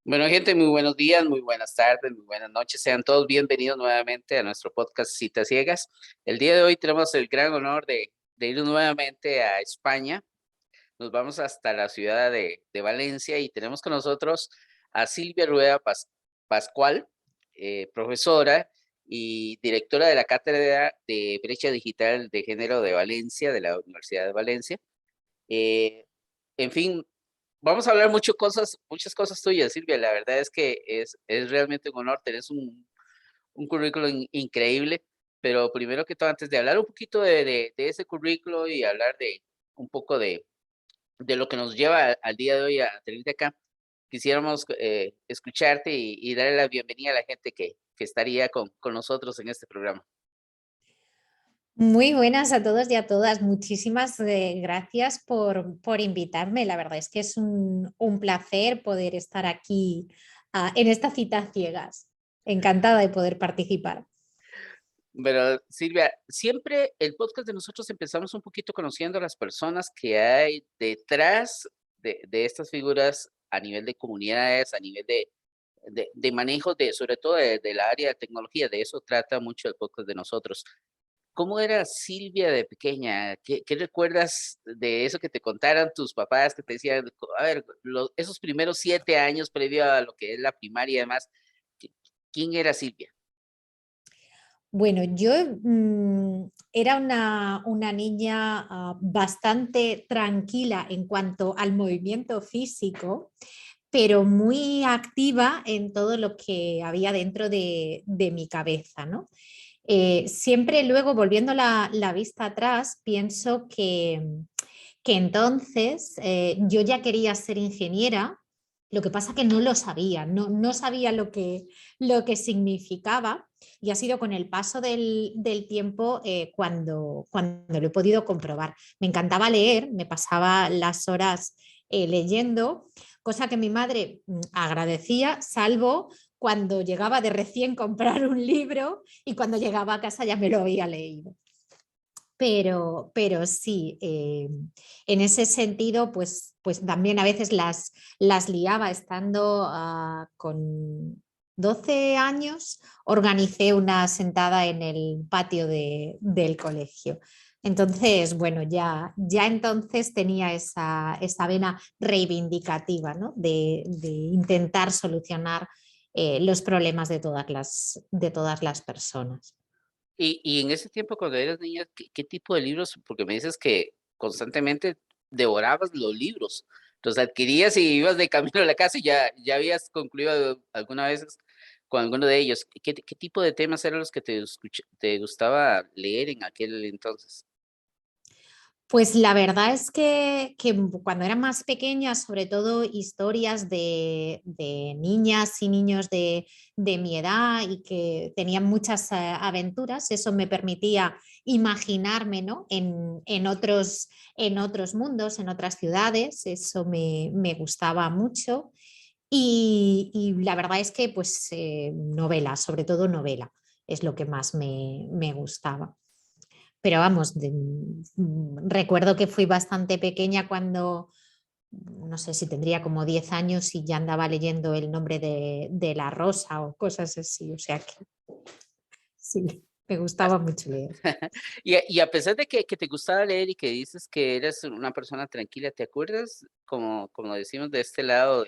Bueno, gente, muy buenos días, muy buenas tardes, muy buenas noches. Sean todos bienvenidos nuevamente a nuestro podcast Citas Ciegas. El día de hoy tenemos el gran honor de ir nuevamente a España. Nos vamos hasta la ciudad de Valencia y tenemos con nosotros a Silvia Rueda Pascual, profesora y directora de la Cátedra de Brecha Digital de Género de Valencia, de la Universidad de Valencia. Eh, en fin, vamos a hablar muchas cosas tuyas, Silvia. La verdad es que es realmente un honor. Tenés un currículum increíble, pero primero que todo, antes de hablar un poquito de ese currículo y hablar de un poco de lo que nos lleva al día de hoy a tenerte acá, quisiéramos escucharte y darle la bienvenida a la gente que estaría con nosotros en este programa. Muy buenas a todos y a todas. Muchísimas gracias por invitarme. La verdad es que es un placer poder estar aquí en esta cita ciegas. Encantada de poder participar. Pero Silvia, siempre el podcast de nosotros empezamos un poquito conociendo a las personas que hay detrás de estas figuras a nivel de comunidades, a nivel de manejo de, sobre todo del área de tecnología. De eso trata mucho el podcast de nosotros. ¿Cómo era Silvia de pequeña? ¿Qué recuerdas de eso que te contaran tus papás, que te decían, a ver, esos primeros 7 años previo a lo que es la primaria y demás? ¿qui- ¿Quién era Silvia? Bueno, yo era una niña bastante tranquila en cuanto al movimiento físico, pero muy activa en todo lo que había dentro de mi cabeza, ¿no? Siempre luego, volviendo la vista atrás, pienso que entonces yo ya quería ser ingeniera, lo que pasa que no lo sabía, no sabía lo que significaba y ha sido con el paso del tiempo cuando lo he podido comprobar. Me encantaba leer, me pasaba las horas leyendo, cosa que mi madre agradecía, salvo cuando llegaba de recién comprar un libro y cuando llegaba a casa ya me lo había leído. Pero sí, en ese sentido, pues también a veces las liaba estando con 12 años, organicé una sentada en el patio del colegio. Entonces, bueno, ya entonces tenía esa vena reivindicativa, ¿no? De intentar solucionar los problemas de todas las personas. Y en ese tiempo, cuando eras niña, ¿qué tipo de libros? Porque me dices que constantemente devorabas los libros. Los adquirías y ibas de camino a la casa y ya habías concluido alguna vez con alguno de ellos. ¿Qué tipo de temas eran los que te gustaba leer en aquel entonces? Pues la verdad es que cuando era más pequeña, sobre todo historias de niñas y niños de mi edad y que tenían muchas aventuras, eso me permitía imaginarme, ¿no? En otros mundos, en otras ciudades, eso me gustaba mucho. Y la verdad es que pues novela, sobre todo novela, es lo que más me gustaba. Pero vamos, recuerdo que fui bastante pequeña cuando, no sé si tendría como 10 años y ya andaba leyendo el nombre de la rosa o cosas así. O sea que sí, me gustaba mucho leer. Y a pesar de que te gustaba leer y que dices que eres una persona tranquila, ¿te acuerdas, como decimos de este lado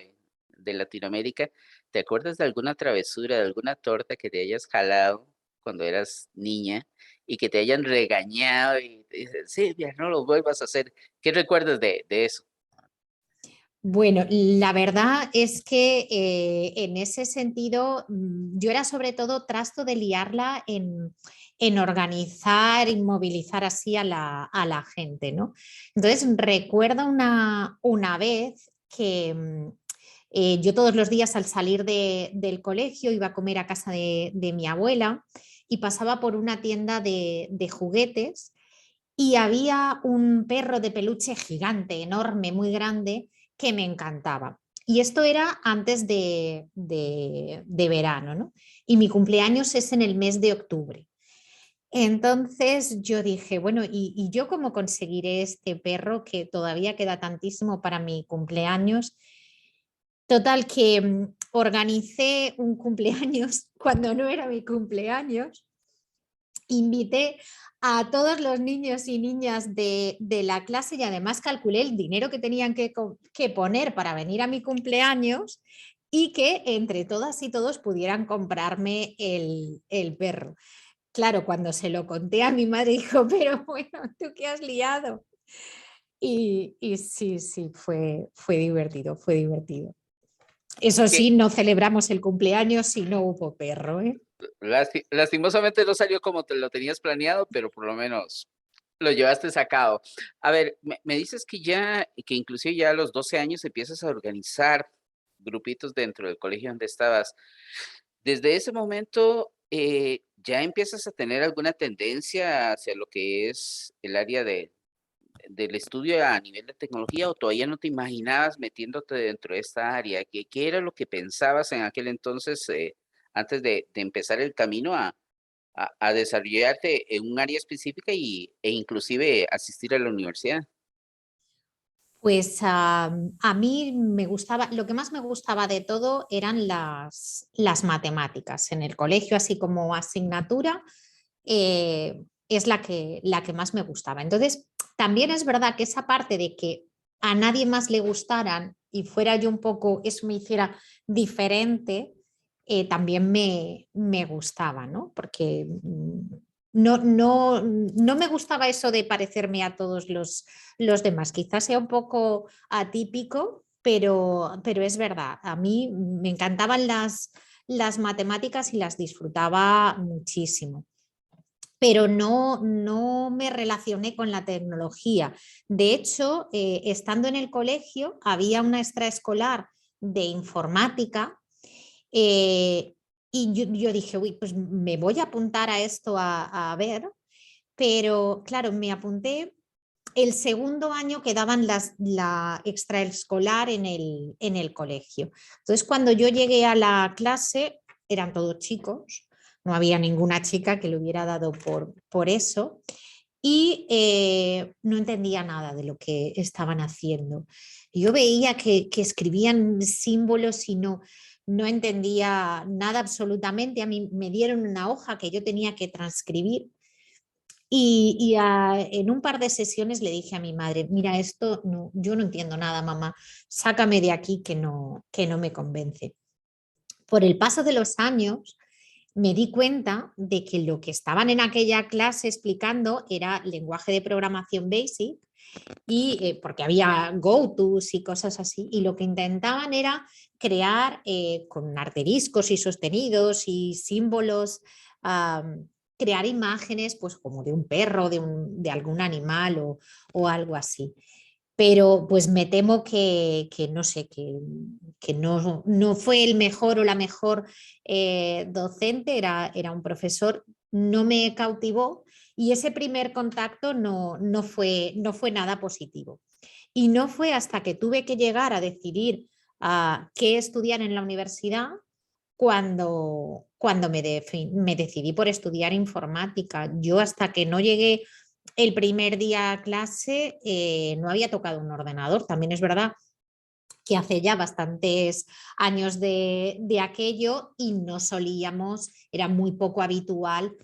de Latinoamérica, te acuerdas de alguna travesura, de alguna torta que te hayas jalado cuando eras niña y que te hayan regañado y te dicen, Silvia, no lo vuelvas a hacer? ¿Qué recuerdas de eso? Bueno, la verdad es que en ese sentido yo era sobre todo trasto de liarla en organizar y movilizar así a la gente, ¿no? Entonces recuerdo una vez que yo todos los días al salir del colegio iba a comer a casa de mi abuela y pasaba por una tienda de juguetes y había un perro de peluche gigante, enorme, muy grande, que me encantaba. Y esto era antes de verano, ¿no? Y mi cumpleaños es en el mes de octubre. Entonces yo dije, bueno, ¿y yo cómo conseguiré este perro que todavía queda tantísimo para mi cumpleaños? Total que organicé un cumpleaños cuando no era mi cumpleaños. Invité a todos los niños y niñas de la clase y además calculé el dinero que tenían que poner para venir a mi cumpleaños y que entre todas y todos pudieran comprarme el perro. Claro, cuando se lo conté a mi madre dijo, pero bueno, ¿tú qué has liado? Y sí, sí, fue divertido, fue divertido. Eso Que sí, no celebramos el cumpleaños si no hubo perro, ¿eh? lastimosamente no salió como te lo tenías planeado, pero por lo menos lo llevaste sacado. A ver, me dices que inclusive ya a los 12 años empiezas a organizar grupitos dentro del colegio donde estabas. Desde ese momento, ¿ya empiezas a tener alguna tendencia hacia lo que es el área del estudio a nivel de tecnología o todavía no te imaginabas metiéndote dentro de esta área? ¿Qué era lo que pensabas en aquel entonces, antes de empezar el camino a desarrollarte en un área específica e inclusive asistir a la universidad? Pues a mí me gustaba, lo que más me gustaba de todo eran las matemáticas. En el colegio, así como asignatura, es la que más me gustaba. Entonces, también es verdad que esa parte de que a nadie más le gustaran y fuera yo un poco, eso me hiciera diferente, también me gustaba, ¿no? Porque no me gustaba eso de parecerme a todos los demás. Quizás sea un poco atípico, pero es verdad. A mí me encantaban las matemáticas y las disfrutaba muchísimo, pero no me relacioné con la tecnología. De hecho, estando en el colegio, había una extraescolar de informática, eh, y yo dije, uy, pues me voy a apuntar a esto a ver, pero claro, me apunté el segundo año que daban la extraescolar en el colegio. Entonces, cuando yo llegué a la clase, eran todos chicos, no había ninguna chica que le hubiera dado por eso y no entendía nada de lo que estaban haciendo. Yo veía que escribían símbolos y no entendía nada absolutamente. A mí me dieron una hoja que yo tenía que transcribir en un par de sesiones le dije a mi madre, mira, esto no, yo no entiendo nada, mamá, sácame de aquí que no me convence. Por el paso de los años me di cuenta de que lo que estaban en aquella clase explicando era lenguaje de programación BASIC y porque había GoTos y cosas así, y lo que intentaban era crear con asteriscos y sostenidos y símbolos, crear imágenes pues como de un perro, de algún animal o algo así. Pero pues me temo que no sé, que no fue el mejor o la mejor docente, era un profesor, no me cautivó y ese primer contacto no fue nada positivo. Y no fue hasta que tuve que llegar a decidir qué estudiar en la universidad cuando me decidí por estudiar informática. Yo hasta que no llegué el primer día a clase no había tocado un ordenador. También es verdad que hace ya bastantes años de aquello y no solíamos, era muy poco habitual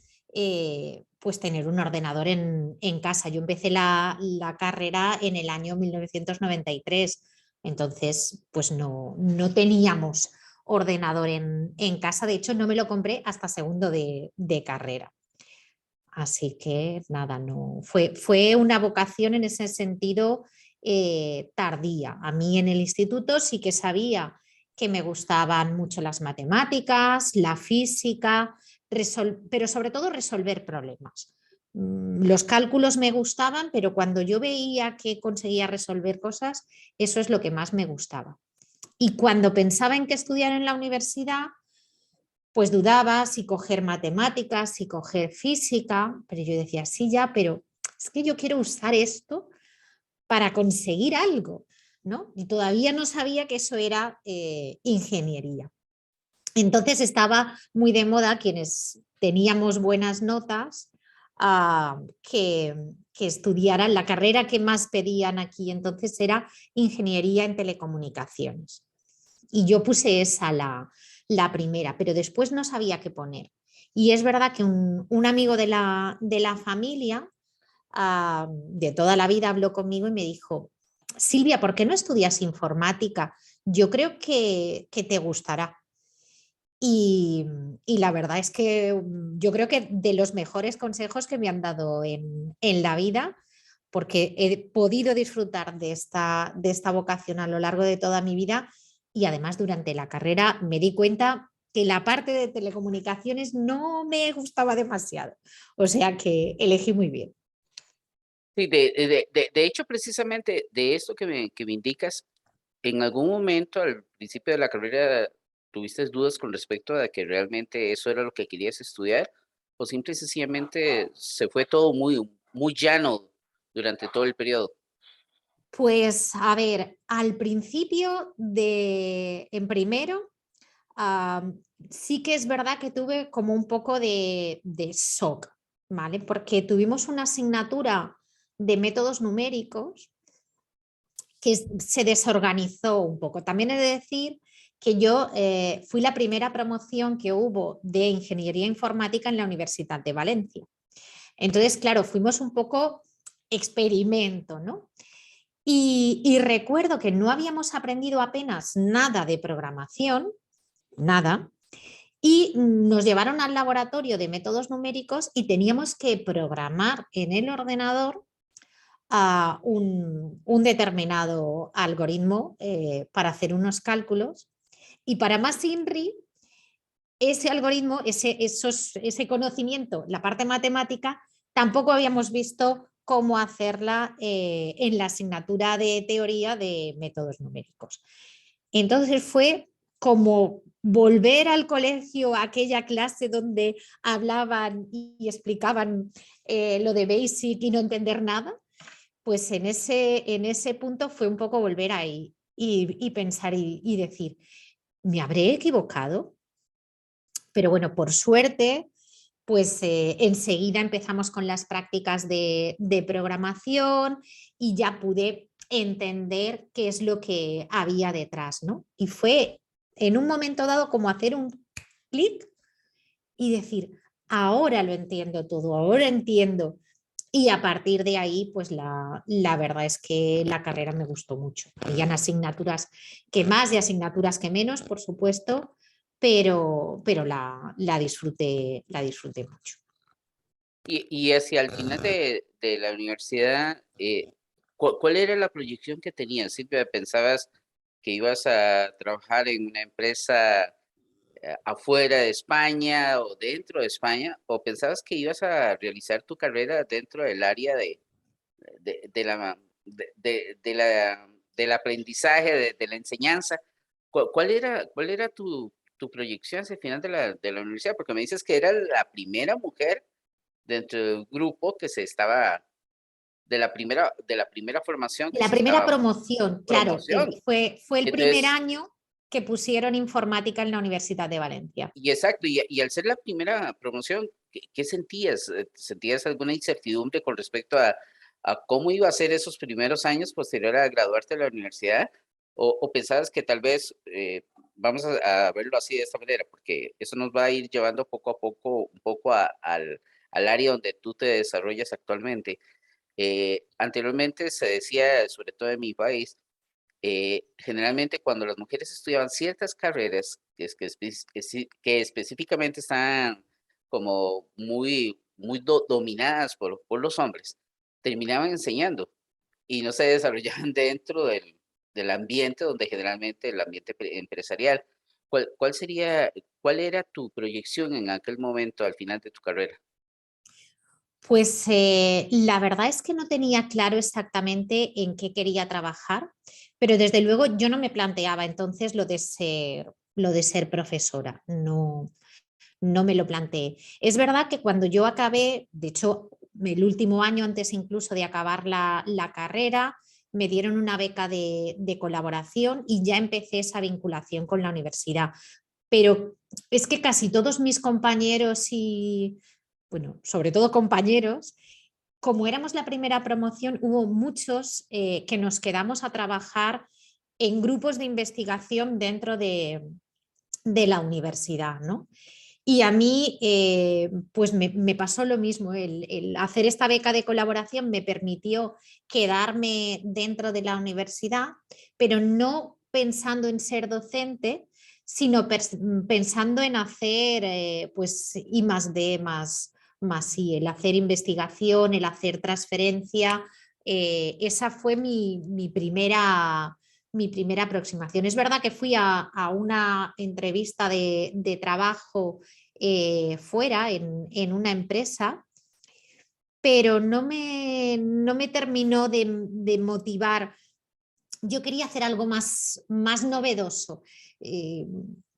pues tener un ordenador en casa. Yo empecé la carrera en el año 1993, entonces pues no teníamos ordenador en casa. De hecho, no me lo compré hasta segundo de carrera. Así que nada, no fue una vocación en ese sentido tardía. A mí en el instituto sí que sabía que me gustaban mucho las matemáticas, la física, pero sobre todo resolver problemas. Los cálculos me gustaban, pero cuando yo veía que conseguía resolver cosas, eso es lo que más me gustaba. Y cuando pensaba en que estudiar en la universidad, pues dudaba si coger matemáticas, si coger física, pero yo decía, sí, ya, pero es que yo quiero usar esto para conseguir algo, ¿no? Y todavía no sabía que eso era ingeniería. Entonces estaba muy de moda quienes teníamos buenas notas que estudiaran la carrera que más pedían aquí, entonces era ingeniería en telecomunicaciones. Y yo puse esa la primera, pero después no sabía qué poner. Y es verdad que un amigo de la familia de toda la vida habló conmigo y me dijo, Silvia, ¿por qué no estudias informática? Yo creo que te gustará. Y, y, la verdad es que yo creo que de los mejores consejos que me han dado en la vida, porque he podido disfrutar de esta vocación a lo largo de toda mi vida y además durante la carrera me di cuenta que la parte de telecomunicaciones no me gustaba demasiado. O sea que elegí muy bien. Sí, de hecho, precisamente de esto que me indicas, ¿en algún momento al principio de la carrera tuviste dudas con respecto a que realmente eso era lo que querías estudiar? ¿O simple y sencillamente se fue todo muy llano durante todo el periodo? Pues a ver, al principio en primero, ah, sí que es verdad que tuve como un poco de shock, ¿vale? Porque tuvimos una asignatura de métodos numéricos que se desorganizó un poco. También he de decir que yo fui la primera promoción que hubo de ingeniería informática en la Universidad de Valencia. Entonces, claro, fuimos un poco experimento, ¿no? Y recuerdo que no habíamos aprendido apenas nada de programación, nada, y nos llevaron al laboratorio de métodos numéricos y teníamos que programar en el ordenador un determinado algoritmo para hacer unos cálculos. Y para más INRI, ese algoritmo, ese conocimiento, la parte matemática, tampoco habíamos visto cómo hacerla en la asignatura de teoría de métodos numéricos. Entonces fue como volver al colegio, a aquella clase donde hablaban y explicaban lo de Basic y no entender nada, pues en ese punto fue un poco volver ahí y pensar y decir, ¿me habré equivocado? Pero bueno, por suerte, pues enseguida empezamos con las prácticas de programación y ya pude entender qué es lo que había detrás, ¿no? Y fue en un momento dado como hacer un clic y decir, ahora lo entiendo todo, ahora entiendo. Y a partir de ahí, pues la verdad es que la carrera me gustó mucho. Habían asignaturas que más y asignaturas que menos, por supuesto, pero la disfruté mucho. Y hacia el final de la universidad, ¿cuál era la proyección que tenías, Silvia? ¿Pensabas que ibas a trabajar en una empresa afuera de España o dentro de España? ¿O pensabas que ibas a realizar tu carrera dentro del área de la, del aprendizaje, de la enseñanza? ¿Cuál era tu proyección hacia el final de la universidad? Porque me dices que eras la primera mujer dentro del grupo que se estaba, de la primera formación que La se primera estaba, promoción, claro, promoción. fue el primer Entonces, año que pusieron informática en la Universidad de Valencia. y exacto, y al ser la primera promoción, ¿qué sentías? ¿Sentías alguna incertidumbre con respecto a cómo iba a ser esos primeros años posterior a graduarte de la universidad? O pensabas que tal vez, vamos a verlo así de esta manera, porque eso nos va a ir llevando poco a poco, un poco al área donde tú te desarrollas actualmente. Anteriormente se decía, sobre todo en mi país, generalmente cuando las mujeres estudiaban ciertas carreras que específicamente están como muy dominadas por los hombres, terminaban enseñando y no se desarrollaban dentro del ambiente donde generalmente el ambiente empresarial. ¿Cuál era tu proyección en aquel momento al final de tu carrera? Pues la verdad es que no tenía claro exactamente en qué quería trabajar, pero desde luego yo no me planteaba entonces lo de ser profesora, no, no me lo planteé. Es verdad que cuando yo acabé, de hecho, el último año antes incluso de acabar la carrera, me dieron una beca de colaboración y ya empecé esa vinculación con la universidad. Pero es que casi todos mis compañeros y, bueno, sobre todo compañeros, como éramos la primera promoción, hubo muchos que nos quedamos a trabajar en grupos de investigación dentro de la universidad, ¿no? Y a mí, pues me pasó lo mismo. El hacer esta beca de colaboración me permitió quedarme dentro de la universidad, pero no pensando en ser docente, sino pensando en hacer pues I más D más I, el hacer investigación, el hacer transferencia. Esa fue mi primera aproximación. Es verdad que fui a una entrevista de trabajo fuera en una empresa, pero no me terminó de motivar. Yo quería hacer algo más novedoso,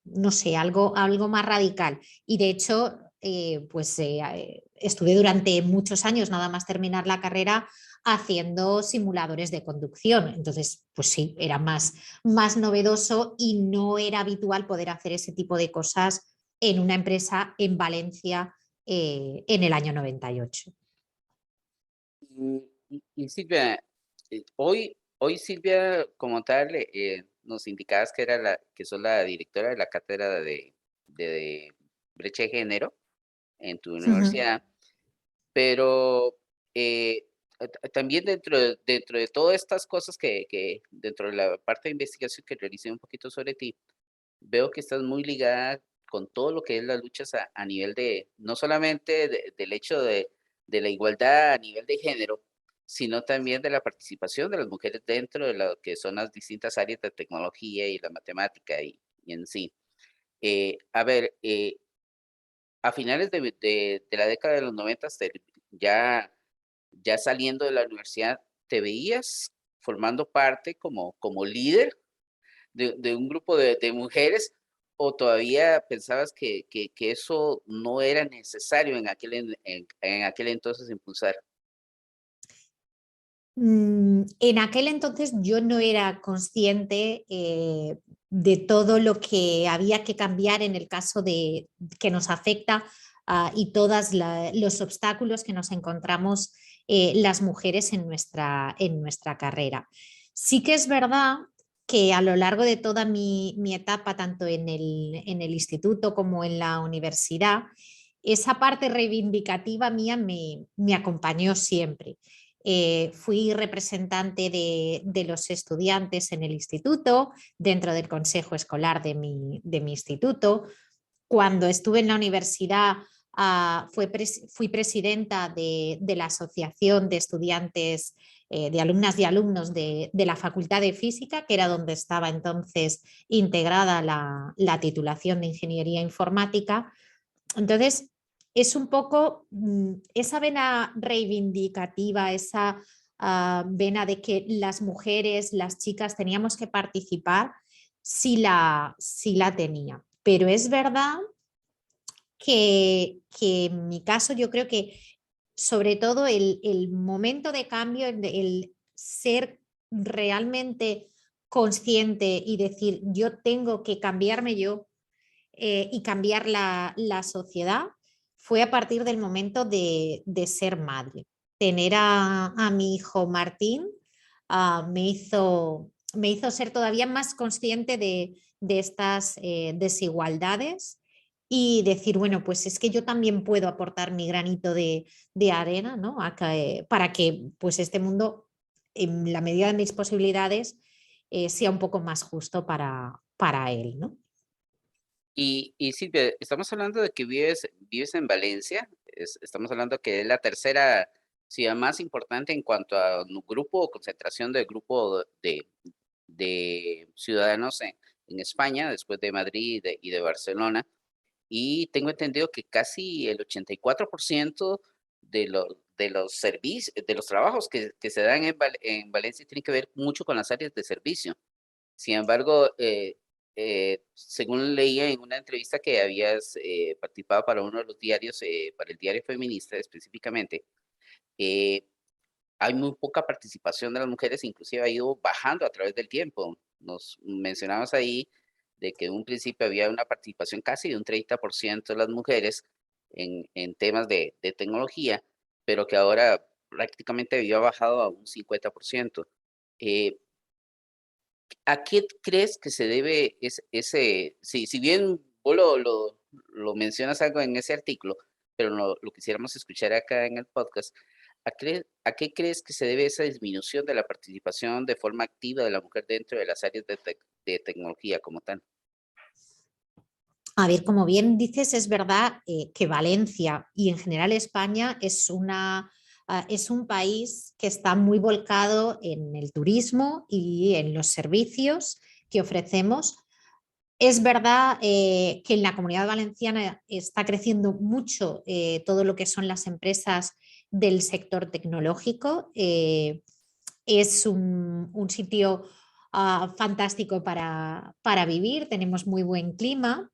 no sé, algo más radical. Y de hecho, estuve durante muchos años, nada más terminar la carrera, haciendo simuladores de conducción. Entonces, pues sí, era más novedoso y no era habitual poder hacer ese tipo de cosas en una empresa en Valencia en el año 98. Y Silvia, hoy Silvia como tal nos indicabas que que sos la directora de la cátedra de brecha de género en tu universidad, pero eh, también dentro de todas estas cosas que dentro de la parte de investigación que realicé un poquito sobre ti, veo que estás muy ligada con todo lo que es las luchas a nivel de, no solamente del hecho de la igualdad a nivel de género, sino también de la participación de las mujeres dentro de lo que son las distintas áreas de tecnología y la matemática y en sí. A ver, a finales de la década de los 90, ya, ya saliendo de la universidad, ¿te veías formando parte como líder de un grupo de mujeres o todavía pensabas que eso no era necesario en aquel entonces impulsar? En aquel entonces yo no era consciente de todo lo que había que cambiar en el caso de que nos afecta y todos los obstáculos que nos encontramos las mujeres en nuestra carrera. Sí que es verdad que a lo largo de toda mi etapa, tanto en el instituto como en la universidad, esa parte reivindicativa mía me acompañó siempre. Fui representante de los estudiantes en el instituto, dentro del consejo escolar de mi instituto. Cuando estuve en la universidad, fui presidenta de la Asociación de Estudiantes, de Alumnas y Alumnos de la Facultad de Física, que era donde estaba entonces integrada la titulación de Ingeniería Informática. Entonces, es un poco esa vena reivindicativa, esa vena de que las mujeres, las chicas teníamos que participar, sí la tenía. Pero es verdad que en mi caso yo creo que sobre todo el momento de cambio, el ser realmente consciente y decir yo tengo que cambiarme yo y cambiar la sociedad fue a partir del momento de ser madre. Tener a mi hijo Martín me hizo ser todavía más consciente de estas desigualdades y decir, bueno, pues es que yo también puedo aportar mi granito de arena, ¿no? Para que pues este mundo, en la medida de mis posibilidades, sea un poco más justo para él, ¿no? Y Silvia, estamos hablando de que vives en Valencia, estamos hablando que es la tercera ciudad más importante en cuanto a grupo o concentración de grupo de ciudadanos en España, después de Madrid y de Barcelona. Y tengo entendido que casi el 84% de los servicios, de los trabajos que se dan en Valencia tienen que ver mucho con las áreas de servicio. Sin embargo, según leía en una entrevista que habías participado para uno de los diarios, para el diario feminista específicamente, eh, hay muy poca participación de las mujeres, inclusive ha ido bajando a través del tiempo. Nos mencionabas ahí de que en un principio había una participación casi de un 30% de las mujeres en temas de tecnología, pero que ahora prácticamente había bajado a un 50%. Eh, ¿A qué crees que se debe si bien vos lo mencionas algo en ese artículo, pero lo quisiéramos escuchar acá en el podcast, ¿a qué crees que se debe esa disminución de la participación de forma activa de la mujer dentro de las áreas de tecnología como tal? A ver, como bien dices, es verdad que Valencia y en general España es un país que está muy volcado en el turismo y en los servicios que ofrecemos. Es verdad que en la Comunidad Valenciana está creciendo mucho todo lo que son las empresas del sector tecnológico. Es un sitio fantástico para vivir, tenemos muy buen clima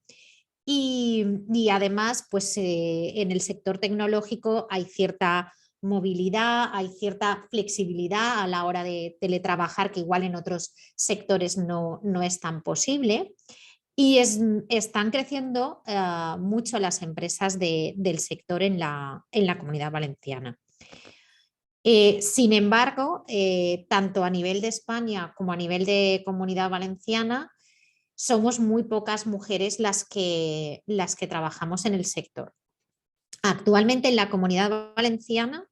y además pues, en el sector tecnológico hay cierta movilidad, hay cierta flexibilidad a la hora de teletrabajar que igual en otros sectores no es tan posible. Y están creciendo mucho las empresas del sector en la Comunidad Valenciana. Sin embargo, tanto a nivel de España como a nivel de Comunidad Valenciana, somos muy pocas mujeres las que trabajamos en el sector. Actualmente en la Comunidad Valenciana,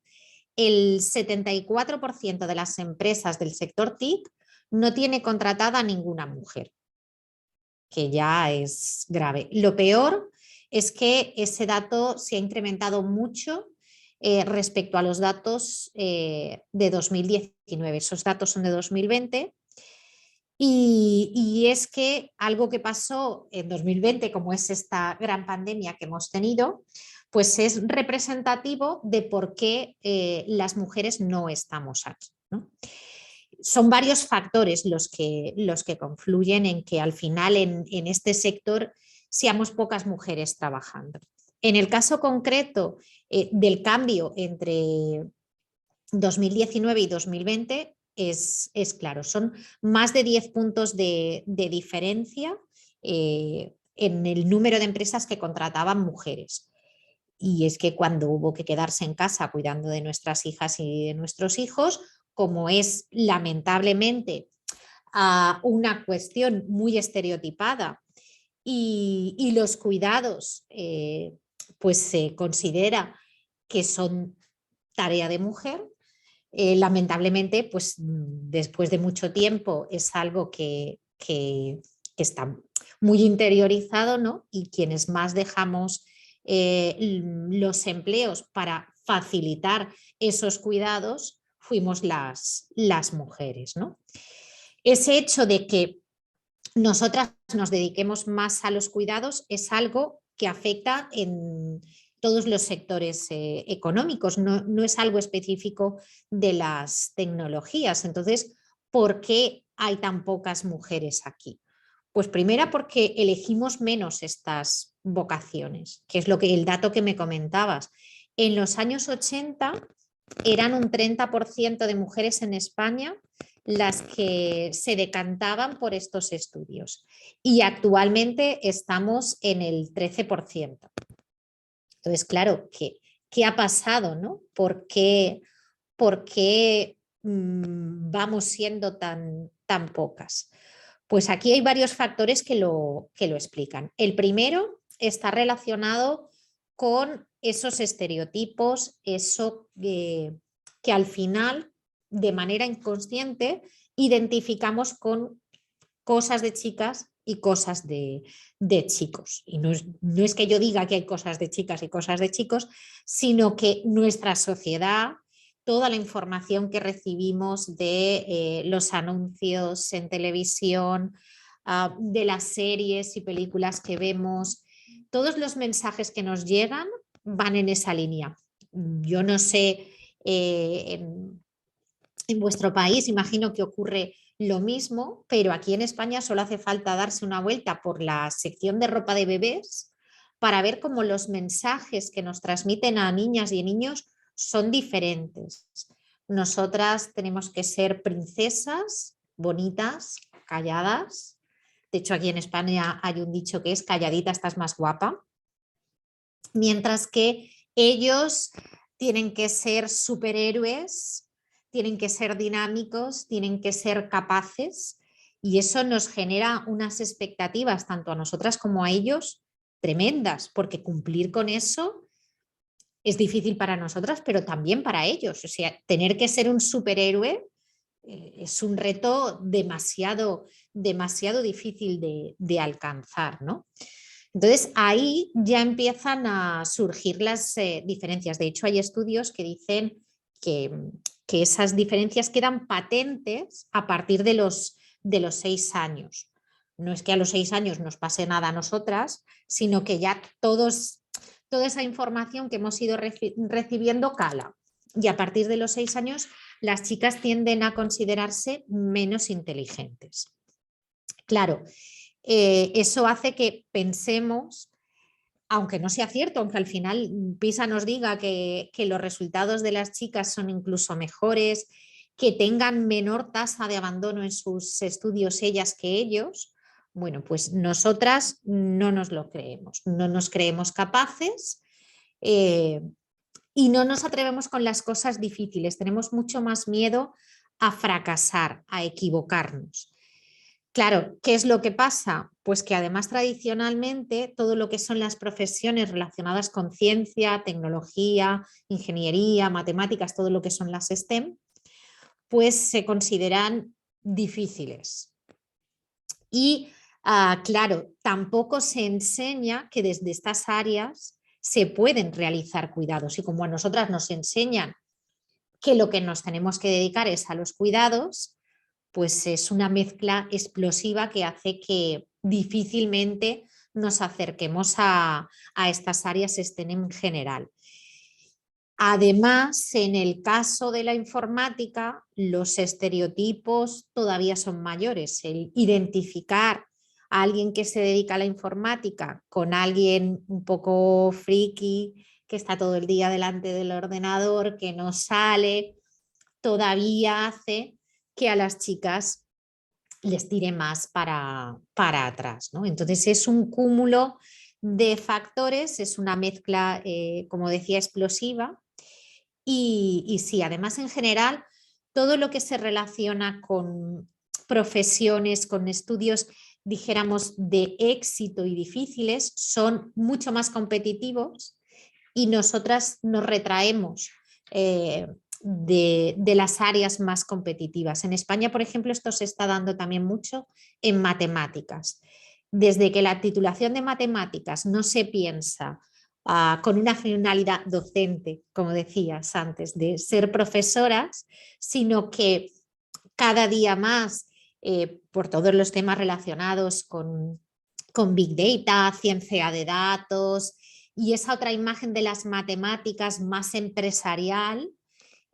el 74% de las empresas del sector TIC no tiene contratada a ninguna mujer, que ya es grave. Lo peor es que ese dato se ha incrementado mucho respecto a los datos de 2019. Esos datos son de 2020 y es que algo que pasó en 2020, como es esta gran pandemia que hemos tenido, pues es representativo de por qué las mujeres no estamos aquí, ¿no? Son varios factores los que confluyen en que al final en este sector seamos pocas mujeres trabajando. En el caso concreto del cambio entre 2019 y 2020 es claro, son más de 10 puntos de diferencia en el número de empresas que contrataban mujeres. Y es que cuando hubo que quedarse en casa cuidando de nuestras hijas y de nuestros hijos, como es lamentablemente una cuestión muy estereotipada y los cuidados pues se considera que son tarea de mujer, lamentablemente pues después de mucho tiempo es algo que está muy interiorizado, ¿no? Y quienes más dejamos los empleos para facilitar esos cuidados fuimos las mujeres, ¿no? Ese hecho de que nosotras nos dediquemos más a los cuidados es algo que afecta en todos los sectores económicos, no es algo específico de las tecnologías. Entonces, ¿por qué hay tan pocas mujeres aquí? Pues primera porque elegimos menos estas vocaciones, que es el dato que me comentabas. En los años 80 eran un 30% de mujeres en España las que se decantaban por estos estudios y actualmente estamos en el 13%. Entonces, claro, ¿qué ha pasado, no? ¿Por qué vamos siendo tan pocas? Pues aquí hay varios factores que lo explican. El primero está relacionado con esos estereotipos, eso que al final, de manera inconsciente, identificamos con cosas de chicas y cosas de chicos. Y no es que yo diga que hay cosas de chicas y cosas de chicos, sino que nuestra sociedad, toda la información que recibimos de los anuncios en televisión, de las series y películas que vemos, todos los mensajes que nos llegan van en esa línea. Yo no sé, en vuestro país imagino que ocurre lo mismo, pero aquí en España solo hace falta darse una vuelta por la sección de ropa de bebés para ver cómo los mensajes que nos transmiten a niñas y niños son diferentes. Nosotras tenemos que ser princesas, bonitas, calladas. De hecho, aquí en España hay un dicho que es calladita estás más guapa. Mientras que ellos tienen que ser superhéroes, tienen que ser dinámicos, tienen que ser capaces Y eso nos genera unas expectativas, tanto a nosotras como a ellos, tremendas, porque cumplir con eso es difícil para nosotras, pero también para ellos. O sea, tener que ser un superhéroe es un reto demasiado, demasiado difícil de alcanzar, ¿no? Entonces ahí ya empiezan a surgir las diferencias. De hecho, hay estudios que dicen que, que esas diferencias quedan patentes a partir de los 6 años. No es que a los 6 años nos pase nada a nosotras, sino que ya toda esa información que hemos ido recibiendo cala. Y a partir de los 6 años, las chicas tienden a considerarse menos inteligentes. Claro, eso hace que pensemos, aunque no sea cierto, aunque al final PISA nos diga que los resultados de las chicas son incluso mejores, que tengan menor tasa de abandono en sus estudios ellas que ellos, bueno, pues nosotras no nos lo creemos, no nos creemos capaces eh, y no nos atrevemos con las cosas difíciles, tenemos mucho más miedo a fracasar, a equivocarnos. Claro, ¿qué es lo que pasa? Pues que además tradicionalmente todo lo que son las profesiones relacionadas con ciencia, tecnología, ingeniería, matemáticas, todo lo que son las STEM, pues se consideran difíciles. Y claro, tampoco se enseña que desde estas áreas se pueden realizar cuidados. Y como a nosotras nos enseñan que lo que nos tenemos que dedicar es a los cuidados, pues es una mezcla explosiva que hace que difícilmente nos acerquemos a estas áreas STEM en general. Además, en el caso de la informática, los estereotipos todavía son mayores. El identificar a alguien que se dedica a la informática con alguien un poco friki, que está todo el día delante del ordenador, que no sale, todavía hace que a las chicas les tire más para atrás, ¿no? Entonces es un cúmulo de factores, es una mezcla, como decía, explosiva y sí, además en general, todo lo que se relaciona con profesiones, con estudios, dijéramos, de éxito y difíciles, son mucho más competitivos y nosotras nos retraemos de las áreas más competitivas. En España, por ejemplo, esto se está dando también mucho en matemáticas. Desde que la titulación de matemáticas no se piensa con una finalidad docente, como decías antes, de ser profesoras, sino que cada día más, por todos los temas relacionados con Big Data, ciencia de datos y esa otra imagen de las matemáticas más empresarial,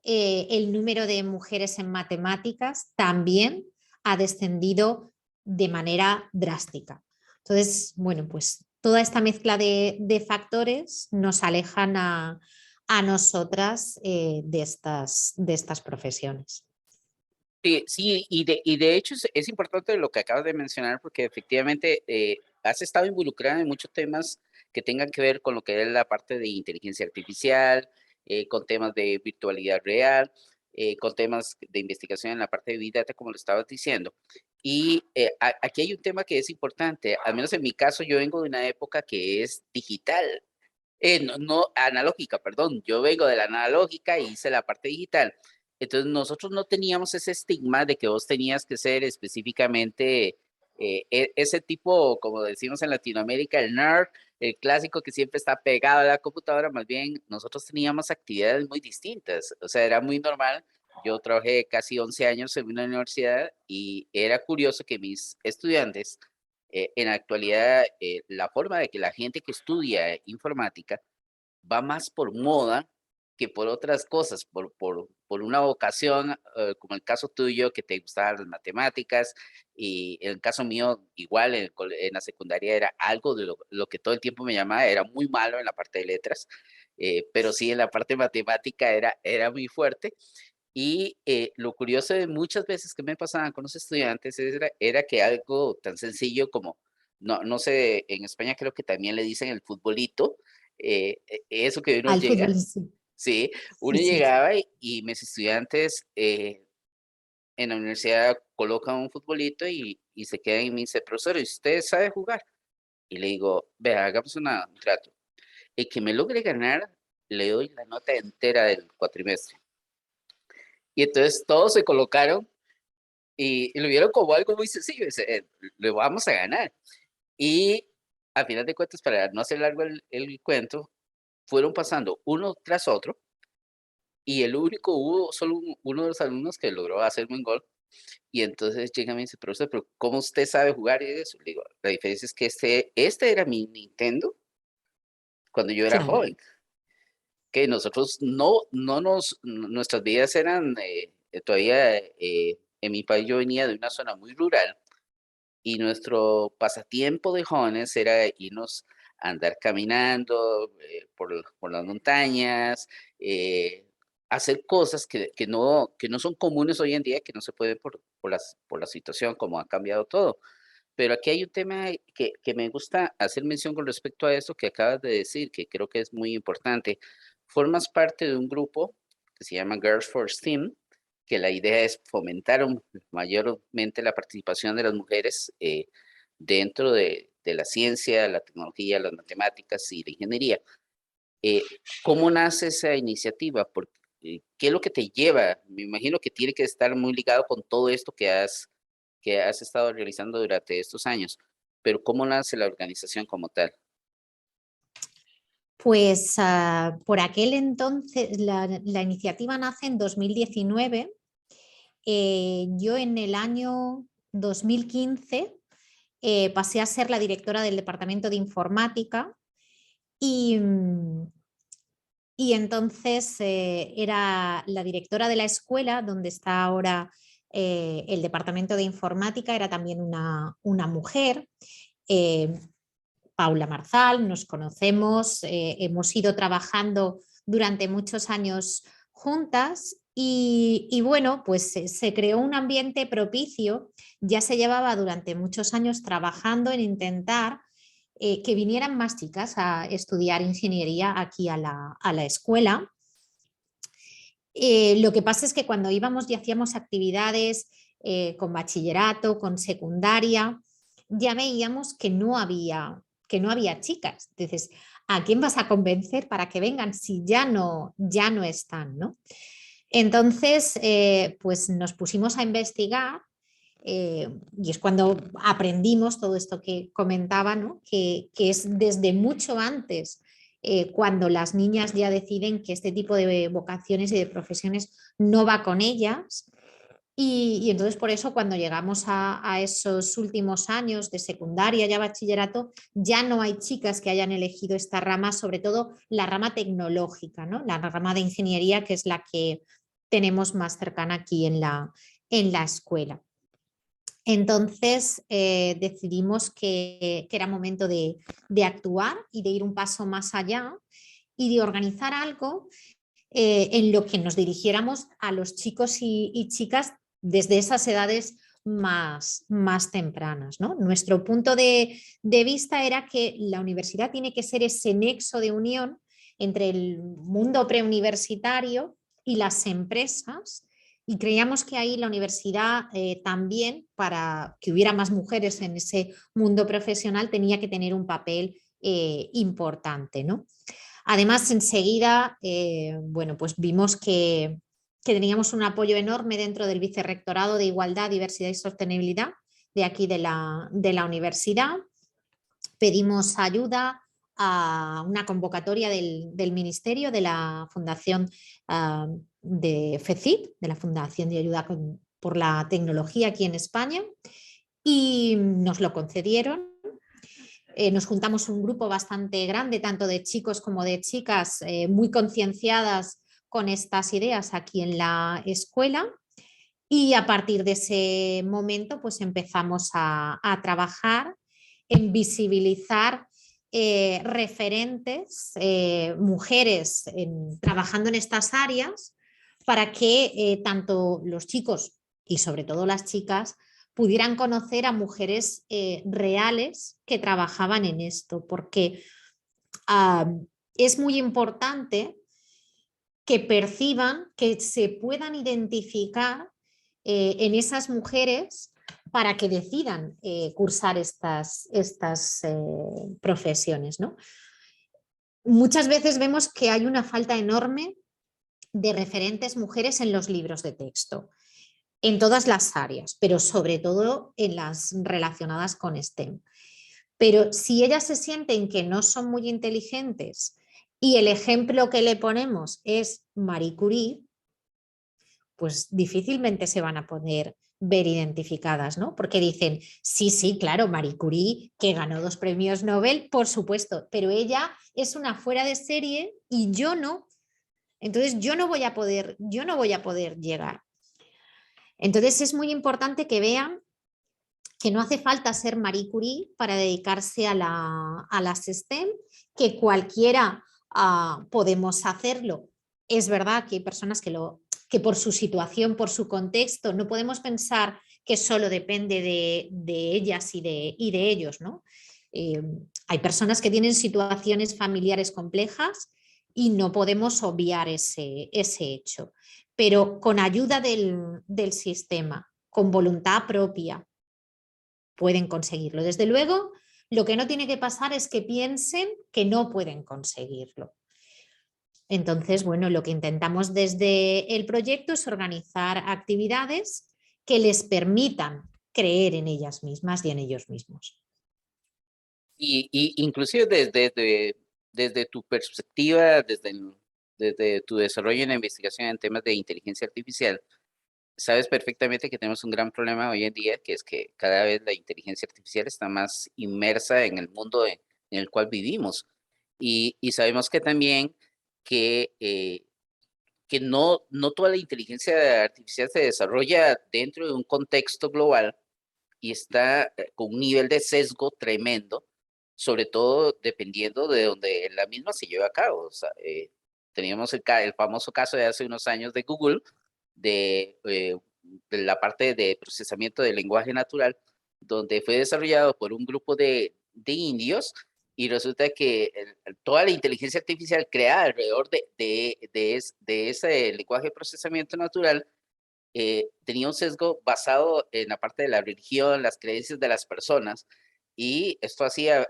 el número de mujeres en matemáticas también ha descendido de manera drástica. Entonces, bueno, pues toda esta mezcla de factores nos alejan a nosotras de estas profesiones. Sí, sí, y de hecho es importante lo que acabas de mencionar porque efectivamente has estado involucrada en muchos temas que tengan que ver con lo que es la parte de inteligencia artificial, con temas de virtualidad real, con temas de investigación en la parte de Big Data, como lo estabas diciendo. Y aquí hay un tema que es importante, al menos en mi caso yo vengo de una época que es digital, no, no, analógica, perdón. Yo vengo de la analógica y hice la parte digital. Entonces nosotros no teníamos ese estigma de que vos tenías que ser específicamente ese tipo, como decimos en Latinoamérica, el nerd, el clásico que siempre está pegado a la computadora. Más bien, nosotros teníamos actividades muy distintas. O sea, era muy normal. Yo trabajé casi 11 años en una universidad y era curioso que mis estudiantes en la actualidad, la forma de que la gente que estudia informática va más por moda que por otras cosas, por una vocación, como el caso tuyo, que te gustaban las matemáticas, y en el caso mío, igual en la secundaria era algo de lo que todo el tiempo me llamaba, era muy malo en la parte de letras, pero sí en la parte matemática era muy fuerte. Y lo curioso de muchas veces que me pasaban con los estudiantes era que algo tan sencillo como, no sé, en España creo que también le dicen el futbolito, eso que uno Al llega, fútbol, sí. sí, Sí, uno sí. llegaba y mis estudiantes en la universidad colocan un futbolito y se quedan y me dice, profesor, ¿y usted sabe jugar? Y le digo, vea, hagamos un trato. El que me logre ganar, le doy la nota entera del cuatrimestre. Y entonces todos se colocaron y lo vieron como algo muy sencillo, dice, le vamos a ganar. Y al final de cuentas, para no hacer largo el cuento, fueron pasando uno tras otro y el único hubo solo uno de los alumnos que logró hacerme un gol. Y entonces llega y me dice, profesor, pero ¿cómo usted sabe jugar y eso? Le digo, la diferencia es que este era mi Nintendo cuando yo era Claro. joven, que nosotros nuestras vidas eran todavía, en mi país yo venía de una zona muy rural y nuestro pasatiempo de jóvenes era irnos a andar caminando por las montañas, hacer cosas que no son comunes hoy en día, que no se puede por la situación, como ha cambiado todo. Pero aquí hay un tema que me gusta hacer mención con respecto a esto que acabas de decir, que creo que es muy importante. Formas parte de un grupo que se llama Girls for STEAM, que la idea es fomentar mayormente la participación de las mujeres dentro de la ciencia, la tecnología, las matemáticas y la ingeniería. Eh, ¿Cómo nace esa iniciativa? ¿Qué es lo que te lleva? Me imagino que tiene que estar muy ligado con todo esto que has estado realizando durante estos años, pero ¿cómo nace la organización como tal? Pues por aquel entonces la iniciativa nace en 2019. Yo en el año 2015 pasé a ser la directora del departamento de informática y, y entonces era la directora de la escuela donde está ahora el departamento de informática, era también una mujer. eh, Paula Marzal, nos conocemos, hemos ido trabajando durante muchos años juntas y bueno, pues se creó un ambiente propicio, ya se llevaba durante muchos años trabajando en intentar que vinieran más chicas a estudiar ingeniería aquí a la escuela. Lo que pasa es que cuando íbamos y hacíamos actividades con bachillerato, con secundaria, ya veíamos que no había chicas. Entonces, ¿a quién vas a convencer para que vengan si ya no están, ¿no? Entonces, pues nos pusimos a investigar y es cuando aprendimos todo esto que comentaba, ¿no? Que es desde mucho antes, cuando las niñas ya deciden que este tipo de vocaciones y de profesiones no va con ellas. Y entonces por eso cuando llegamos a esos últimos años de secundaria, ya bachillerato, ya no hay chicas que hayan elegido esta rama, sobre todo la rama tecnológica, ¿no? La rama de ingeniería, que es la que tenemos más cercana aquí en la escuela. Entonces decidimos que era momento de actuar y de ir un paso más allá y de organizar algo en lo que nos dirigiéramos a los chicos y chicas desde esas edades más tempranas, ¿no? Nuestro punto de vista era que la universidad tiene que ser ese nexo de unión entre el mundo preuniversitario y las empresas. Y creíamos que ahí la universidad también, para que hubiera más mujeres en ese mundo profesional, tenía que tener un papel importante, ¿no? Además, enseguida, bueno, pues vimos que teníamos un apoyo enorme dentro del Vicerrectorado de Igualdad, Diversidad y Sostenibilidad de aquí de la universidad. Pedimos ayuda a una convocatoria del Ministerio, de la Fundación de FECIT, de la Fundación de Ayuda por la Tecnología aquí en España, y nos lo concedieron. Nos juntamos un grupo bastante grande, tanto de chicos como de chicas, muy concienciadas con estas ideas aquí en la escuela. Y a partir de ese momento, pues empezamos a trabajar en visibilizar referentes, mujeres trabajando en estas áreas, para que tanto los chicos y sobre todo las chicas pudieran conocer a mujeres reales que trabajaban en esto, porque es muy importante que perciban, que se puedan identificar en esas mujeres para que decidan cursar estas profesiones, ¿no? Muchas veces vemos que hay una falta enorme de referentes mujeres en los libros de texto, en todas las áreas, pero sobre todo en las relacionadas con STEM. Pero si ellas se sienten que no son muy inteligentes y el ejemplo que le ponemos es Marie Curie, pues difícilmente se van a poder ver identificadas, ¿no? Porque dicen, sí, sí, claro, Marie Curie, que ganó 2 premios Nobel, por supuesto, pero ella es una fuera de serie y yo no. Entonces yo no voy a poder llegar. Entonces es muy importante que vean que no hace falta ser Marie Curie para dedicarse a las STEM, que cualquiera podemos hacerlo. Es verdad que hay personas que por su situación, por su contexto, no podemos pensar que solo depende de ellas y de ellos, ¿no? Hay personas que tienen situaciones familiares complejas y no podemos obviar ese hecho. Pero con ayuda del sistema, con voluntad propia, pueden conseguirlo. Desde luego, lo que no tiene que pasar es que piensen que no pueden conseguirlo. Entonces, bueno, lo que intentamos desde el proyecto es organizar actividades que les permitan creer en ellas mismas y en ellos mismos. Y inclusive desde tu perspectiva, desde tu desarrollo en la investigación en temas de inteligencia artificial, sabes perfectamente que tenemos un gran problema hoy en día, que es que cada vez la inteligencia artificial está más inmersa en el mundo en el cual vivimos. Y sabemos que también que, que no toda la inteligencia artificial se desarrolla dentro de un contexto global y está con un nivel de sesgo tremendo, sobre todo dependiendo de donde la misma se lleva a cabo. O sea, teníamos el famoso caso de hace unos años de Google, de la parte de procesamiento del lenguaje natural, donde fue desarrollado por un grupo de indios y resulta que toda la inteligencia artificial creada alrededor de ese lenguaje de procesamiento natural tenía un sesgo basado en la parte de la religión, las creencias de las personas, y esto hacía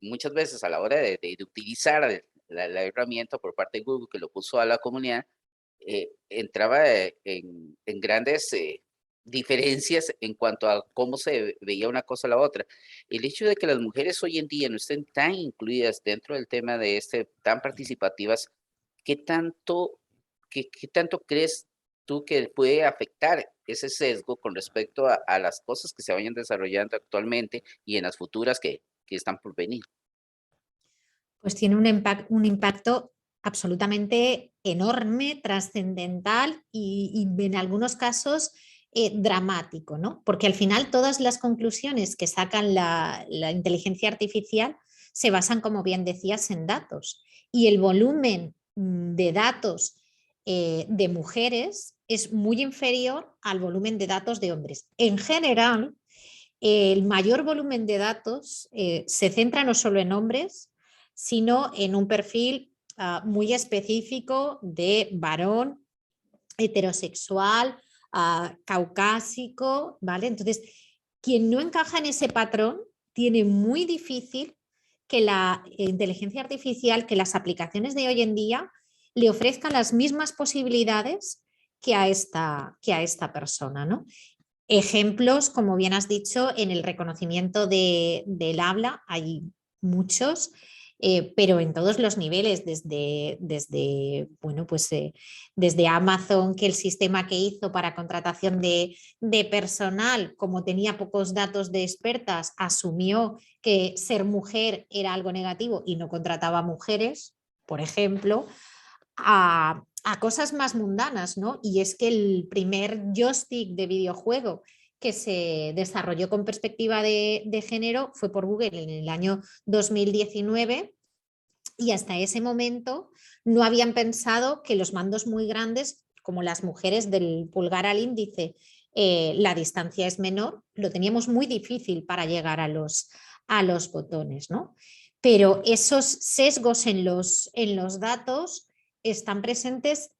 muchas veces a la hora de utilizar la herramienta por parte de Google, que lo puso a la comunidad, entraba en grandes diferencias en cuanto a cómo se veía una cosa a la otra. El hecho de que las mujeres hoy en día no estén tan incluidas dentro del tema de tan participativas, ¿qué tanto, qué tanto crees tú que puede afectar ese sesgo con respecto a las cosas que se vayan desarrollando actualmente y en las futuras que están por venir? Pues tiene un impacto absolutamente enorme, trascendental y en algunos casos dramático, ¿no? Porque al final todas las conclusiones que sacan la inteligencia artificial se basan, como bien decías, en datos. Y el volumen de datos de mujeres es muy inferior al volumen de datos de hombres. En general, el mayor volumen de datos se centra no solo en hombres, sino en un perfil muy específico de varón heterosexual, caucásico, ¿vale? Entonces, quien no encaja en ese patrón tiene muy difícil que la inteligencia artificial, que las aplicaciones de hoy en día le ofrezcan las mismas posibilidades que a esta persona, ¿no? Ejemplos, como bien has dicho, en el reconocimiento del habla hay muchos, pero en todos los niveles, bueno, pues, desde Amazon, que el sistema que hizo para contratación de personal, como tenía pocos datos de expertas, asumió que ser mujer era algo negativo y no contrataba mujeres, por ejemplo, a cosas más mundanas, ¿no? Y es que el primer joystick de videojuego que se desarrolló con perspectiva de género fue por Google en el año 2019 y hasta ese momento no habían pensado que los mandos muy grandes, como las mujeres del pulgar al índice, la distancia es menor, lo teníamos muy difícil para llegar a los botones, ¿no? Pero esos sesgos en los datos están presentes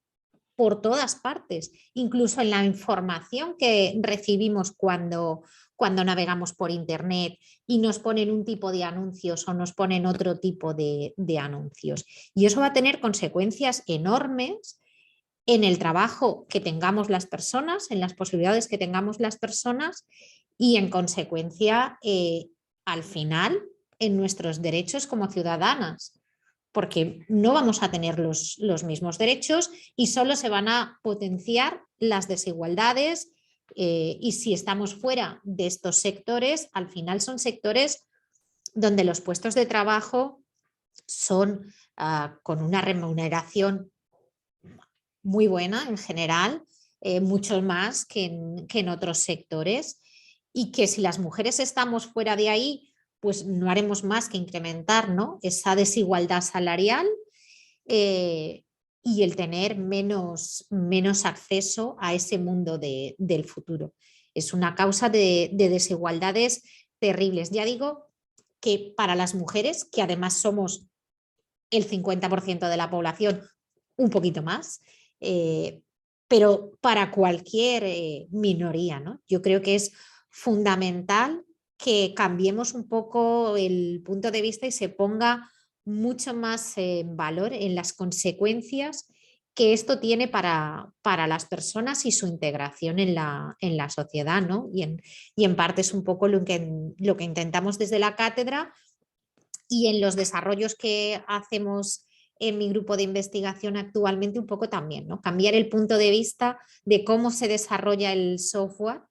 por todas partes, incluso en la información que recibimos cuando navegamos por Internet y nos ponen un tipo de anuncios o nos ponen otro tipo de anuncios. Y eso va a tener consecuencias enormes en el trabajo que tengamos las personas, en las posibilidades que tengamos las personas y en consecuencia, al final, en nuestros derechos como ciudadanas, porque no vamos a tener los mismos derechos y solo se van a potenciar las desigualdades, y si estamos fuera de estos sectores, al final son sectores donde los puestos de trabajo son con una remuneración muy buena en general, mucho más que en otros sectores, y que si las mujeres estamos fuera de ahí, pues no haremos más que incrementar, ¿no?, esa desigualdad salarial, eh, y el tener menos acceso a ese mundo del futuro. Es una causa de desigualdades terribles. Ya digo que para las mujeres, que además somos el 50% de la población, un poquito más, eh, pero para cualquier minoría, ¿no? Yo creo que es fundamental que cambiemos un poco el punto de vista y se ponga mucho más en valor en las consecuencias que esto tiene para las personas y su integración en la sociedad, ¿no? Y en parte es un poco lo que intentamos desde la cátedra y en los desarrollos que hacemos en mi grupo de investigación actualmente un poco también, ¿no? Cambiar el punto de vista de cómo se desarrolla el software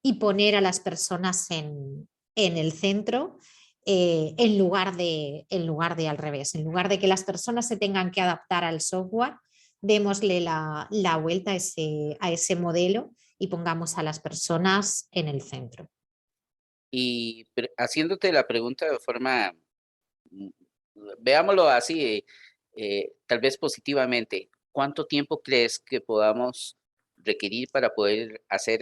y poner a las personas en el centro, en lugar de al revés, en lugar de que las personas se tengan que adaptar al software, démosle la vuelta a ese modelo y pongamos a las personas en el centro. Y haciéndote la pregunta de forma, mm, veámoslo así, tal vez positivamente, ¿cuánto tiempo crees que podamos requerir para poder hacer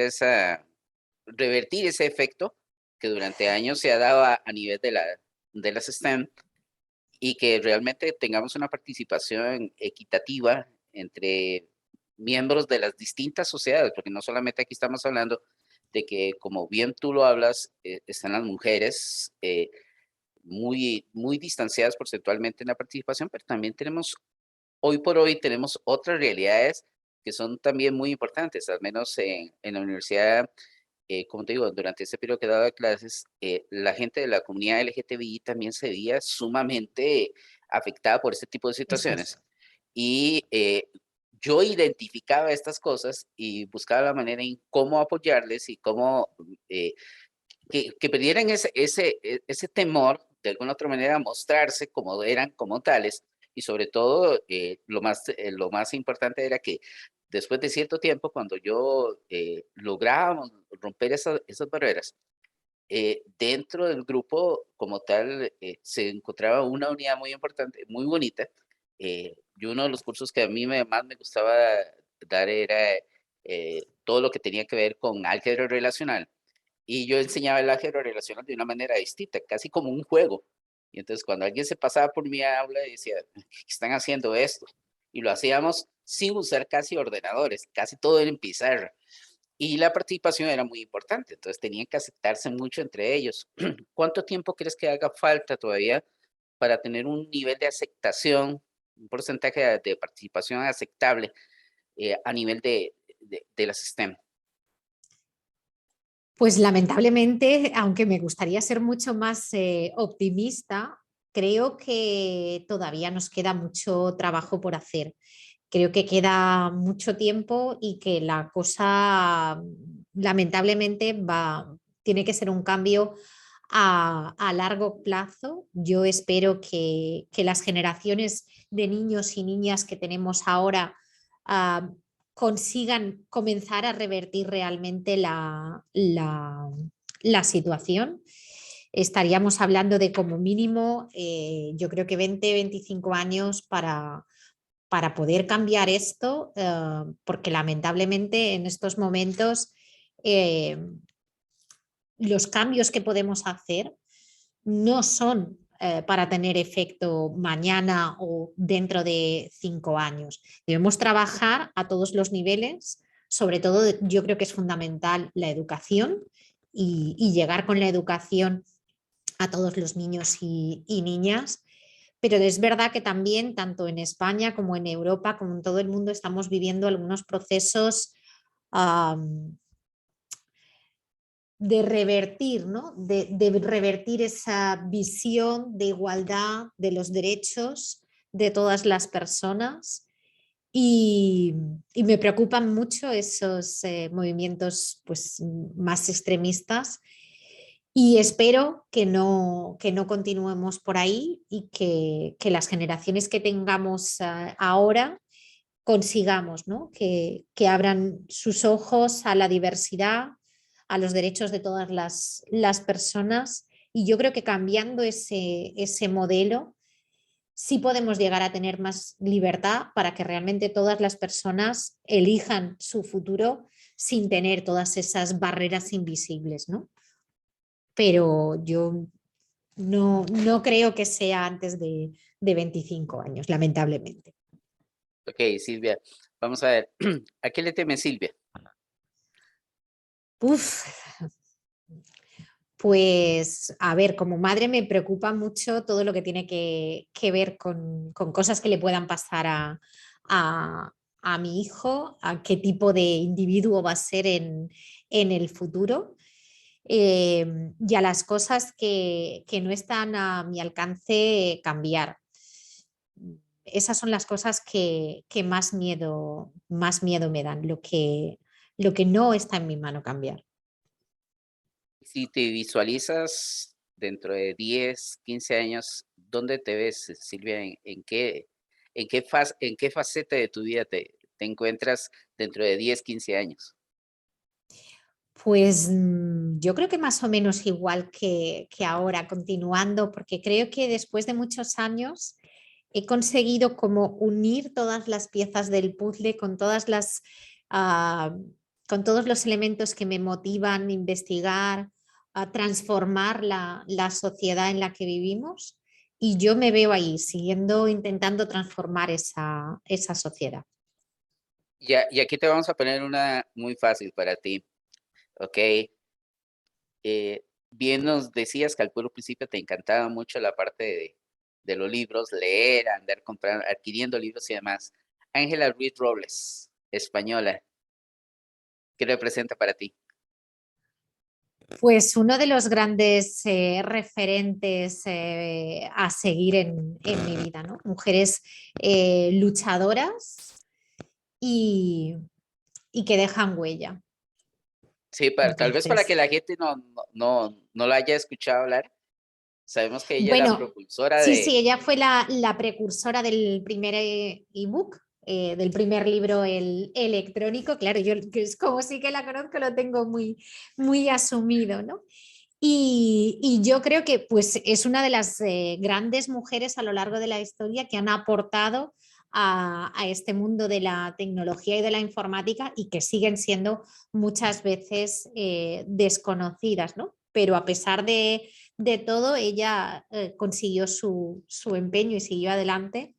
revertir ese efecto que durante años se ha dado a nivel de las STEM y que realmente tengamos una participación equitativa entre miembros de las distintas sociedades? Porque no solamente aquí estamos hablando de que, como bien tú lo hablas, están las mujeres muy distanciadas porcentualmente en la participación, pero también tenemos, hoy por hoy, tenemos otras realidades que son también muy importantes, al menos en la universidad. Como te digo, durante este periodo que daba clases, la gente de la comunidad LGTBI también se veía sumamente afectada por este tipo de Eso es. situaciones. Y yo identificaba estas cosas y buscaba la manera en cómo apoyarles y cómo que perdieran ese temor, de alguna otra manera, a mostrarse como eran, como tales. Y sobre todo, lo más importante era que después de cierto tiempo, cuando yo lográbamos romper esas barreras, dentro del grupo como tal, se encontraba una unidad muy importante, muy bonita. Y uno de los cursos que a mí más me gustaba dar era todo lo que tenía que ver con álgebra relacional. Y yo enseñaba el álgebra relacional de una manera distinta, casi como un juego. Y entonces cuando alguien se pasaba por mi aula y decía, ¿qué están haciendo esto? Y lo hacíamos sin usar casi ordenadores, casi todo era en pizarra. Y la participación era muy importante, entonces tenían que aceptarse mucho entre ellos. ¿Cuánto tiempo crees que haga falta todavía para tener un nivel de aceptación, un porcentaje de participación aceptable a nivel de las STEM? Pues lamentablemente, aunque me gustaría ser mucho más optimista, creo que todavía nos queda mucho trabajo por hacer. Creo que queda mucho tiempo y que la cosa lamentablemente tiene que ser un cambio a largo plazo. Yo espero que las generaciones de niños y niñas que tenemos ahora ah, consigan comenzar a revertir realmente la situación. Estaríamos hablando de como mínimo, yo creo que 20-25 años para poder cambiar esto, porque lamentablemente en estos momentos los cambios que podemos hacer no son para tener efecto mañana o dentro de 5 años. Debemos trabajar a todos los niveles, sobre todo yo creo que es fundamental la educación y llegar con la educación a todos los niños y niñas. Pero es verdad que también, tanto en España como en Europa, como en todo el mundo, estamos viviendo algunos procesos de revertir, ¿no? De revertir esa visión de igualdad de los derechos de todas las personas. Y me preocupan mucho esos movimientos pues, más extremistas y espero que no continuemos por ahí y que las generaciones que tengamos ahora consigamos, ¿no? Que abran sus ojos a la diversidad, a los derechos de todas las personas. Y yo creo que cambiando ese modelo, sí podemos llegar a tener más libertad para que realmente todas las personas elijan su futuro sin tener todas esas barreras invisibles, ¿no? Pero yo no creo que sea antes de 25 años, lamentablemente. Ok, Silvia, vamos a ver. ¿A qué le teme Silvia? Uf, pues a ver, como madre me preocupa mucho todo lo que tiene que ver con cosas que le puedan pasar a mi hijo, a qué tipo de individuo va a ser en el futuro. Y a las cosas que no están a mi alcance cambiar. Esas son las cosas que más miedo me dan, lo que no está en mi mano cambiar. Si te visualizas dentro de 10, 15 años, ¿dónde te ves, Silvia? En qué faceta de tu vida te encuentras dentro de 10, 15 años? Pues yo creo que más o menos igual que ahora, continuando, porque creo que después de muchos años he conseguido como unir todas las piezas del puzzle con ah, con todos los elementos que me motivan a investigar, a transformar la sociedad en la que vivimos. Y yo me veo ahí, siguiendo, intentando transformar esa sociedad. Y aquí te vamos a poner una muy fácil para ti, ¿ok? Bien nos decías que al puro principio te encantaba mucho la parte de los libros, leer, andar comprando, adquiriendo libros y demás. Ángela Ruiz Robles, española, ¿qué representa para ti? Pues uno de los grandes referentes a seguir en mi vida, ¿no? Mujeres luchadoras y, y que dejan huella. Sí, tal vez para que Entonces, la gente no la haya escuchado hablar, sabemos que ella es la bueno, propulsora sí, de, sí, ella fue la precursora del primer ebook, del primer libro electrónico. Claro, yo que es como sí que la conozco, lo tengo muy asumido, ¿no? Y yo creo que pues, es una de las grandes mujeres a lo largo de la historia que han aportado a este mundo de la tecnología y de la informática y que siguen siendo muchas veces desconocidas, ¿no? Pero a pesar de todo, ella consiguió su empeño y siguió adelante.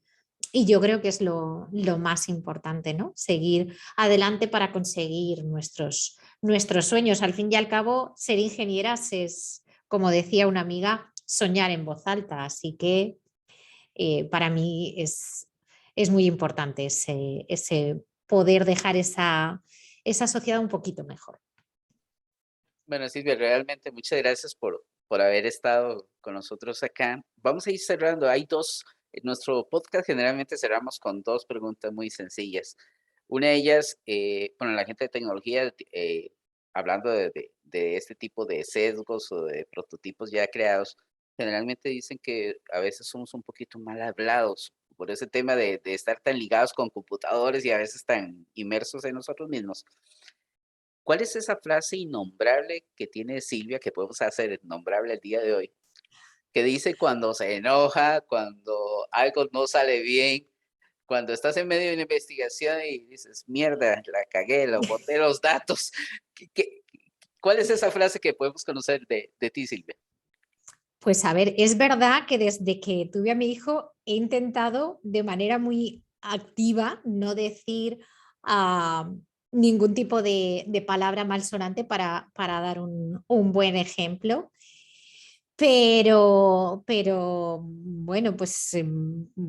Y yo creo que es lo más importante, ¿no? Seguir adelante para conseguir nuestros sueños. Al fin y al cabo, ser ingenieras es, como decía una amiga, soñar en voz alta. Así que para mí es muy importante ese poder dejar esa sociedad un poquito mejor. bueno, Silvia, realmente muchas gracias por haber estado con nosotros acá. Vamos a ir cerrando. Hay dos, en nuestro podcast generalmente cerramos con dos preguntas muy sencillas. Una de ellas, bueno, la gente de tecnología, hablando de este tipo de sesgos o de prototipos ya creados, generalmente dicen que a veces somos un poquito mal hablados por ese tema de estar tan ligados con computadores y a veces tan inmersos en nosotros mismos. ¿Cuál es esa frase innombrable que tiene Silvia que podemos hacer nombrable el día de hoy? Que dice cuando se enoja, cuando algo no sale bien, cuando estás en medio de una investigación y dices, mierda, la cagué, lo boté los datos. ¿Qué- qué- ¿Cuál es esa frase que podemos conocer de ti, Silvia? Pues a ver, es verdad que desde que tuve a mi hijo he intentado de manera muy activa no decir ah, ningún tipo de palabra malsonante para dar un buen ejemplo. Pero bueno, pues,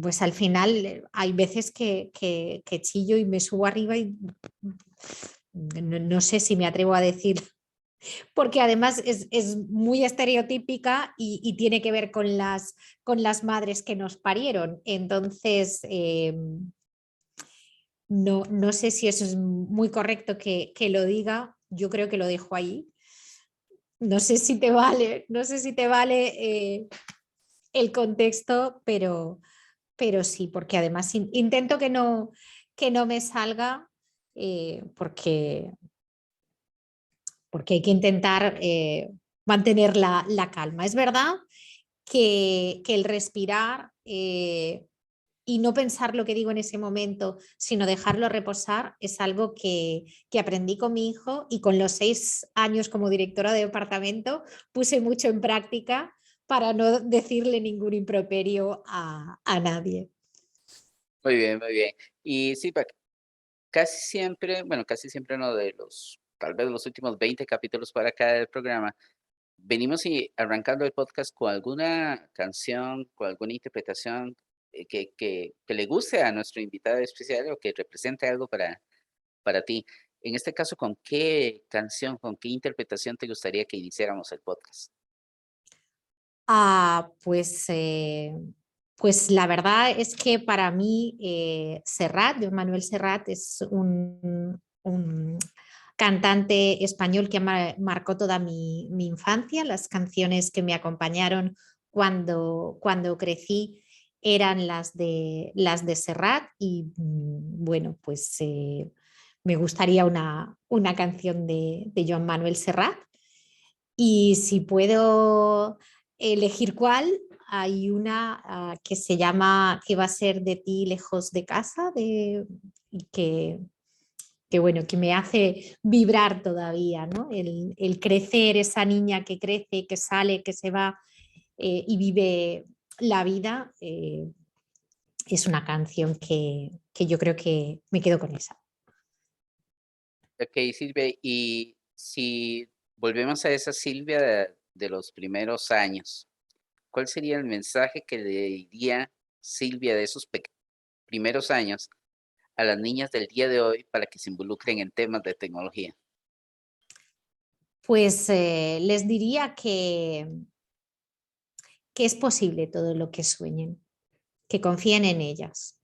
pues al final hay veces que chillo y me subo arriba y no sé si me atrevo a decir, porque además es muy estereotípica y tiene que ver con las madres que nos parieron. Entonces, no sé si eso es muy correcto que lo diga, yo creo que lo dejo ahí. No sé si te vale, no sé si te vale el contexto, pero sí, porque además intento que no me salga porque, porque hay que intentar mantener la calma. Es verdad que el respirar y no pensar lo que digo en ese momento, sino dejarlo reposar, es algo que aprendí con mi hijo y con los 6 años como directora de departamento puse mucho en práctica para no decirle ningún improperio a nadie. Muy bien, muy bien. Y sí, casi siempre, bueno, casi siempre no, de los, tal vez los últimos 20 capítulos para cada programa, venimos y arrancando el podcast con alguna canción, con alguna interpretación que le guste a nuestro invitado especial o que represente algo para ti. En este caso, ¿con qué canción, con qué interpretación te gustaría que iniciáramos el podcast? Ah, pues la verdad es que para mí Serrat, Joan Manuel Serrat, es un cantante español que marcó toda mi infancia. Las canciones que me acompañaron cuando crecí eran las de Serrat y bueno, pues me gustaría una canción de Joan Manuel Serrat. Y si puedo elegir cuál, hay una que se llama ¿Qué va a ser de ti lejos de casa? Y que, bueno, que me hace vibrar todavía, ¿no? El crecer, esa niña que crece, que sale, que se va y vive la vida, es una canción que yo creo que me quedo con esa. Ok, Silvia, y si volvemos a esa Silvia de los primeros años, ¿cuál sería el mensaje que le diría Silvia de esos primeros años a las niñas del día de hoy para que se involucren en temas de tecnología? Pues les diría que es posible todo lo que sueñen, que confíen en ellas,